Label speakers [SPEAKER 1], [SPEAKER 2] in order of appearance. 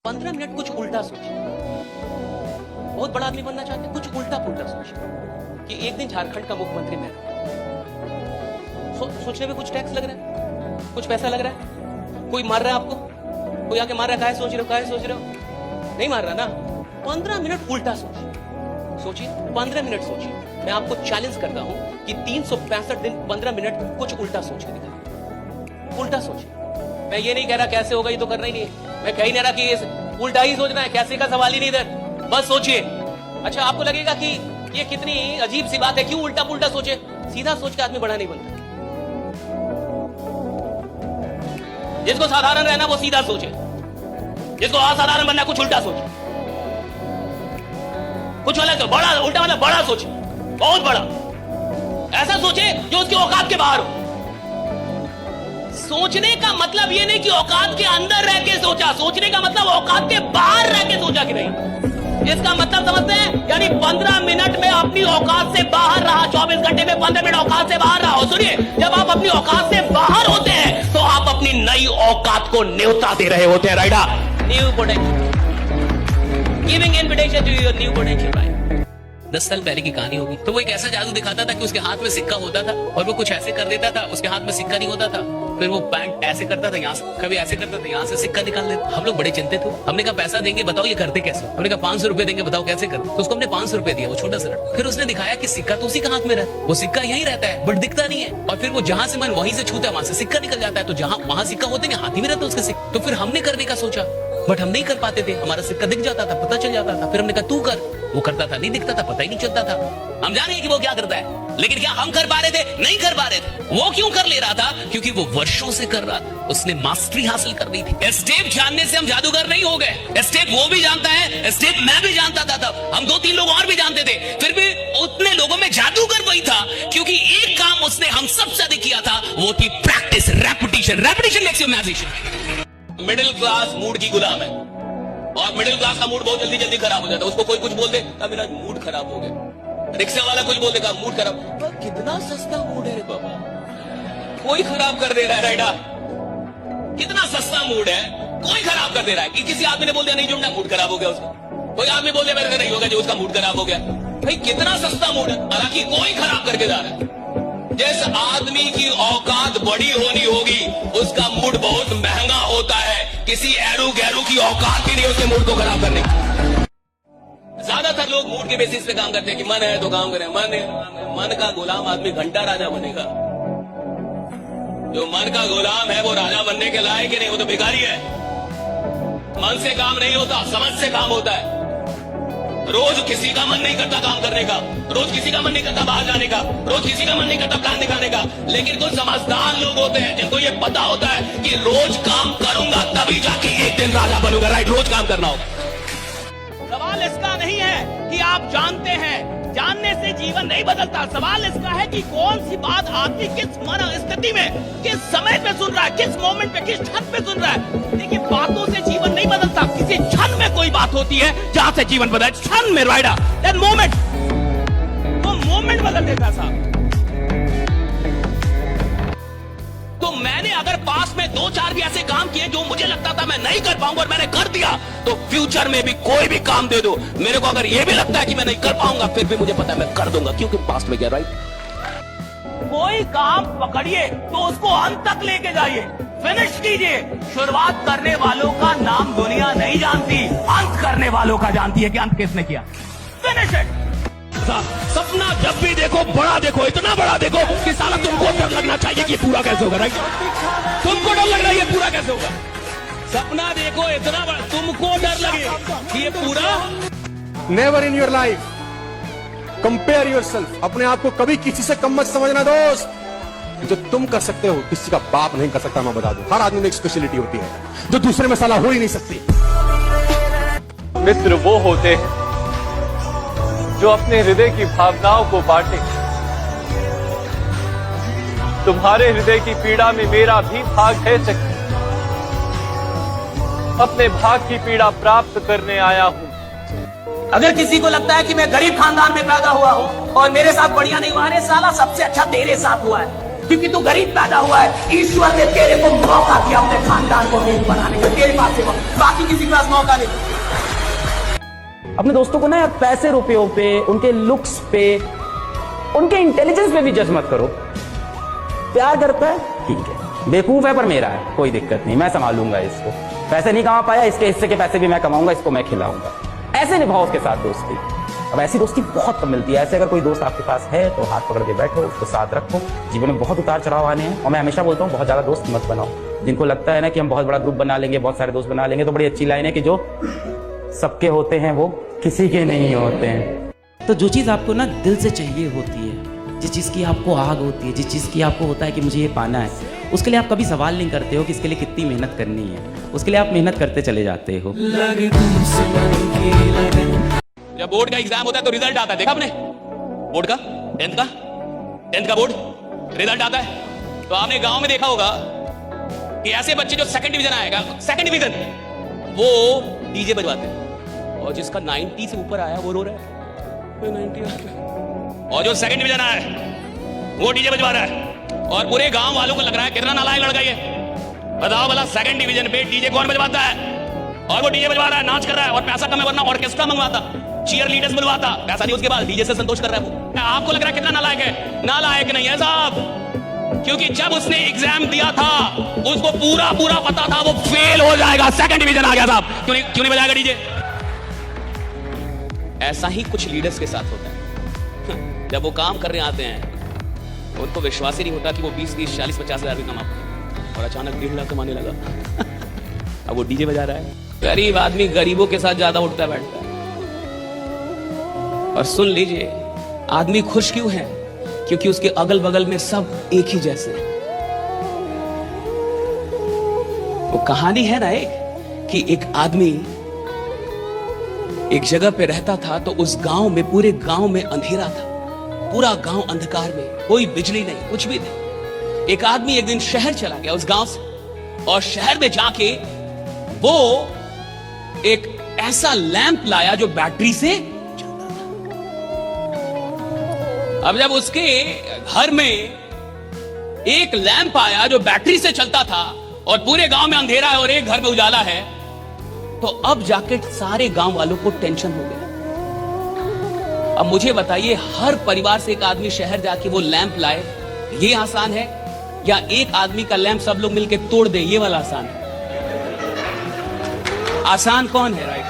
[SPEAKER 1] 15 minute कुछ उल्टा सोचिए। बहुत बड़ा आदमी बनना चाहते हैं, कुछ उल्टा पुल्टा सोचिए कि एक दिन झारखंड का मुख्यमंत्री मैं सोचने में कुछ टैक्स लग रहा है, कुछ पैसा लग रहा है, कोई मार रहा है आपको, कोई आके मार रहा है, काहे सोच रहे हो, नहीं मार रहा ना। 15 मिनट उल्टा सोचिए, 15 मिनट सोचिए। मैं आपको चैलेंज करता हूं कि 365 दिन 15 मिनट कुछ उल्टा सोच के दिखाइए, उल्टा सोचिए। मैं ये नहीं कह रहा कैसे होगा, ये तो करना ही नहीं है। मैं कह ही नहीं रहा कि उल्टा ही सोचना है, कैसे का सवाल ही नहीं इधर, बस सोचिए। अच्छा, आपको लगेगा कि ये कितनी अजीब सी बात है, क्यों उल्टा पुल्टा सोचे। सीधा सोच के आदमी बड़ा नहीं बनता। जिसको साधारण रहना वो सीधा सोचे, जिसको असाधारण बनना कुछ उल्टा सोचे, कुछ अलग तो बड़ा उल्टा मतलब बड़ा सोचे, बहुत बड़ा। ऐसा सोचे जो उसकी औकात के बाहर हो। सोचने का मतलब ये नहीं कि औकात के अंदर रह के सोचा, सोचने का मतलब औकात के बाहर रह के सोचा कि नहीं। इसका मतलब समझते हैं, यानी 15 मिनट में अपनी औकात से बाहर रहा, 24 घंटे में 15 मिनट औकात से बाहर रहा। सुनिए, जब आप अपनी औकात से बाहर होते हैं तो आप अपनी नई औकात को न्योता दे रहे होते हैं। राइडा, new potential, giving invitation to your new potential. Right, 10 साल पहले की कहानी होगी। तो वो एक ऐसा जादू दिखाता था कि उसके हाथ में सिक्का होता था और वो कुछ ऐसे कर देता था, उसके हाथ में सिक्का नहीं होता था। फिर वो बैंक ऐसे करता था, यहाँ से कभी ऐसे करता था, यहाँ से सिक्का निकाल देता। हम लोग बड़े चिंतित थे। हमने कहा पैसा देंगे, बताओ ये करते कैसे। हमने कहा 500 रुपए देंगे, बताओ कैसे करते। तो उसको हमने 500 रुपए दिया, वो छोटा सा लड़का। फिर उसने दिखाया कि सिक्का तो उसी का हाथ में रहता है, वो सिक्का यहीं रहता है बट दिखता नहीं है। और फिर वो जहां से मन वहीं से छूता है, वहां से सिक्का निकल जाता है। तो जहां वहां सिक्का होते हैं, हाथ ही में रहता है उसका सिक्का। तो फिर हमने करने का सोचा बट हम नहीं कर पाते थे। हमारा सिक्का दिख जाता था, पता चल जाता था। फिर हमने कहा तू कर, वो करता था, नहीं दिखता था, पता ही नहीं चलता था। हम जाने कि वो क्या करता है, लेकिन क्या हम कर पा रहे थे? नहीं कर पा रहे थे। वो क्यों कर ले रहा था? क्योंकि वो वर्षों से कर रहा था, उसने मास्टरी हासिल कर ली थी। स्टेप जानने से हम जादूगर नहीं हो गए। स्टेप वो भी जानता है, स्टेप मैं भी जानता था, तब हम 2-3 लोग और भी जानते थे। फिर भी उतने लोगों में जादूगर वही था, क्योंकि एक काम उसने हम सबसे ज्यादा किया था, वो थी practice, repetition. Repetition makes you magician. Middle class mood की गुलाम है, और मिडिल क्लास का मूड बहुत जल्दी जल्दी खराब हो जाता है। उसको कोई कुछ बोल दे, मेरा मूड खराब हो गया। रिक्शा वाला कुछ बोल देगा, मूड खराब। कितना सस्ता मूड है रे बाबा, कोई खराब कर दे रहा है। राइडा, कितना सस्ता मूड है, कोई खराब कर दे रहा है। कि किसी आदमी ने बोल दिया नहीं जुड़ना, मूड खराब हो गया उसका। कोई आदमी बोल दिया मेरे से नहीं होगा, जो उसका मूड खराब हो गया। भाई कितना सस्ता मूड है, हालांकि कोई खराब करके जा रहा है। जिस आदमी की औकात बड़ी होनी होगी, उसका मूड बहुत महंगा होता है। किसी एरू गैरू की औकात भी नहीं उसके मूड को खराब करने की। ज्यादातर लोग मूड के बेसिस पे काम करते हैं कि मन है तो काम करें, मन का गुलाम आदमी घंटा राजा बनेगा। जो मन का गुलाम है वो राजा बनने के लायक ही नहीं, वो तो भिखारी है। मन से काम नहीं होता, समझ से काम होता है। रोज किसी का मन नहीं करता काम करने का, रोज किसी का मन नहीं करता बाहर जाने का, रोज किसी का मन नहीं करता प्लान दिखाने का। लेकिन कुछ समझदार लोग होते हैं जिनको ये पता होता है कि रोज काम करूंगा तभी जाके एक दिन राजा बनूंगा। राइट, रोज काम करना होगा। सवाल इसका नहीं है कि आप जानते हैं, जानने से जीवन नहीं बदलता। सवाल इसका है कि कौन सी बात आदमी किस मन स्थिति में, किस समय पे सुन रहा है, किस मोमेंट पे, किस क्षण पे सुन रहा है। देखिए, बातों से जीवन नहीं बदलता, किसी क्षण में कोई बात होती है जहां से जीवन बदला। क्षण में राइडा, दैट मोमेंट, वो मोमेंट बदल देता साहब। तो मैंने अगर पास में 2-4 भी ऐसे काम किए जो मुझे लगता था मैं नहीं कर पाऊंगा और मैंने कर दिया, तो फ्यूचर में भी कोई भी काम दे दो मेरे को, अगर ये भी लगता है कि मैं नहीं कर पाऊंगा, फिर भी मुझे पता है मैं कर दूंगा, क्योंकि पास्ट में गया। राइट, कोई काम पकड़िए तो उसको अंत तक लेके जाइए, फिनिश कीजिए। शुरुआत करने वालों का नाम दुनिया नहीं जानती, अंत करने वालों का जानती है कि अंत किसने किया। Finish it. सपना जब भी देखो बड़ा देखो, इतना बड़ा देखो कि साला तुमको डर लगना चाहिए कि ये पूरा कैसे होगा। राइट, तुमको डर लग रहा है ये पूरा कैसे होगा। सपना देखो इतना बड़ा, तुमको डर लगे कि ये पूरा।
[SPEAKER 2] Never in your life compare yourself. अपने आप को कभी किसी से कम मत समझना दोस्त। जो तुम कर सकते हो किसी का बाप नहीं कर सकता। मैं बता दूं, हर आदमी में एक स्पेशलिटी होती है जो दूसरे में साला हो ही नहीं सकती।
[SPEAKER 3] मित्र वो होते हैं जो अपने हृदय की भावनाओं को बांटे। तुम्हारे हृदय की पीड़ा में मेरा भी भाग है सखी, अपने भाग की पीड़ा प्राप्त करने आया हूं।
[SPEAKER 1] अगर किसी को लगता है कि मैं गरीब खानदान में पैदा हुआ हूं और मेरे साथ बढ़िया नहीं हुआ, अरे साला सबसे अच्छा तेरे साथ हुआ है। क्योंकि तू गरीब पैदा हुआ है। ईश्वर ने तेरे को मौका दिया अपने खानदान को अमीर बनाने का, तेरे पास से बाकी किसी के पास मौका नहीं।
[SPEAKER 4] अपने दोस्तों को ना यार पैसे रुपयों पे, उनके लुक्स पे, उनके इंटेलिजेंस पे भी जज मत करो। प्यार करता है ठीक है, बेवकूफ है पर मेरा है, कोई दिक्कत नहीं, मैं संभालूंगा इसको। पैसे नहीं कमा पाया, इसके हिस्से के पैसे भी मैं कमाऊंगा, इसको मैं खिलाऊंगा। ऐसे निभाओ उसके साथ दोस्ती। अब ऐसी दोस्ती बहुत कम मिलती है। ऐसे अगर कोई दोस्त आपके पास है तो हाथ पकड़ के बैठो, उसको साथ रखो। जीवन में बहुत उतार चढ़ाव आने हैं और मैं हमेशा बोलता हूँ बहुत ज्यादा दोस्त मत बनाओ। जिनको लगता है ना कि हम बहुत बड़ा ग्रुप बना लेंगे, बहुत सारे दोस्त बना लेंगे, तो बड़ी अच्छी लाइन है कि जो सबके होते हैं वो किसी के नहीं होते हैं।
[SPEAKER 5] तो जो चीज़ आपको ना दिल से चाहिए होती है, जिस चीज़ की आपको आग होती है, जिस चीज़ की आपको होता है कि मुझे ये पाना है, उसके लिए आप कभी सवाल नहीं करते हो कि इसके लिए कितनी मेहनत करनी है। उसके लिए आप मेहनत करते चले जाते हो।
[SPEAKER 1] जब बोर्ड का एग्जाम होता है तो रिजल्ट आता है, देखा आपने? बोर्ड का, टेंथ का बोर्ड रिजल्ट आता है तो आपने गांव में देखा होगा कि ऐसे बच्चे जो सेकंड डिवीजन आएगा, सेकंड डिवीजन, वो डीजे बजवाते हैं, और जिसका 90 से ऊपर आया वो रो रहा है 90 आ गया। और जो सेकंड डिवीजन आया है वो डीजे बजवा रहा है, और पूरे गांव वालों को लग रहा है कितना नालायक लड़का ये। बताओ भला सेकंड डिवीजन पे डीजे कौन बजवाता है? और वो डीजे बजवा रहा है, नाच कर रहा है, और पैसा कम है वरना ऑर्केस्ट्रा मंगवाता, चीयर लीडर्स बुलवाता, पैसा नहीं उसके बाद डीजे से संतोष कर रहा है वो। आपको लग रहा है कितना नालायक है? नालायक नहीं है साहब, क्योंकि जब उसने एग्जाम दिया था उसको पूरा पता था वो फेल हो जाएगा, सेकंड डिवीजन आ गया साहब। क्यों नहीं बजाएगा डीजे? ऐसा ही कुछ लीडर्स के साथ होता है। जब वो काम करने आते हैं उनको विश्वास ही नहीं होता कि वो 20, 30, 40, 50 हजार भी कमा पाए, और अचानक 1.5 लाख कमाने लगा। अब वो डीजे बजा रहा है। गरीब आदमी गरीबों के साथ ज्यादा उठता बैठता है। और सुन लीजिए, आदमी खुश क्यों है? क्योंकि उसके अगल बगल में सब एक ही जैसे हैं। वो कहानी है ना एक, कि एक आदमी एक जगह पे रहता था तो उस गांव में, पूरे गांव में अंधेरा था, पूरा गांव अंधकार में, कोई बिजली नहीं, कुछ भी नहीं। एक आदमी एक दिन शहर चला गया उस गांव से, और शहर में जाके वो एक ऐसा लैंप लाया जो बैटरी से चलता था। अब जब उसके घर में एक लैंप आया जो बैटरी से चलता था और पूरे गांव में अंधेरा है और एक घर में उजाला है, तो अब जाके सारे गांव वालों को टेंशन हो गया। अब मुझे बताइए, हर परिवार से एक आदमी शहर जाके वो लैंप लाए, ये आसान है, या एक आदमी का लैंप सब लोग मिलके तोड़ दे, ये वाला आसान है? आसान कौन है? राइट।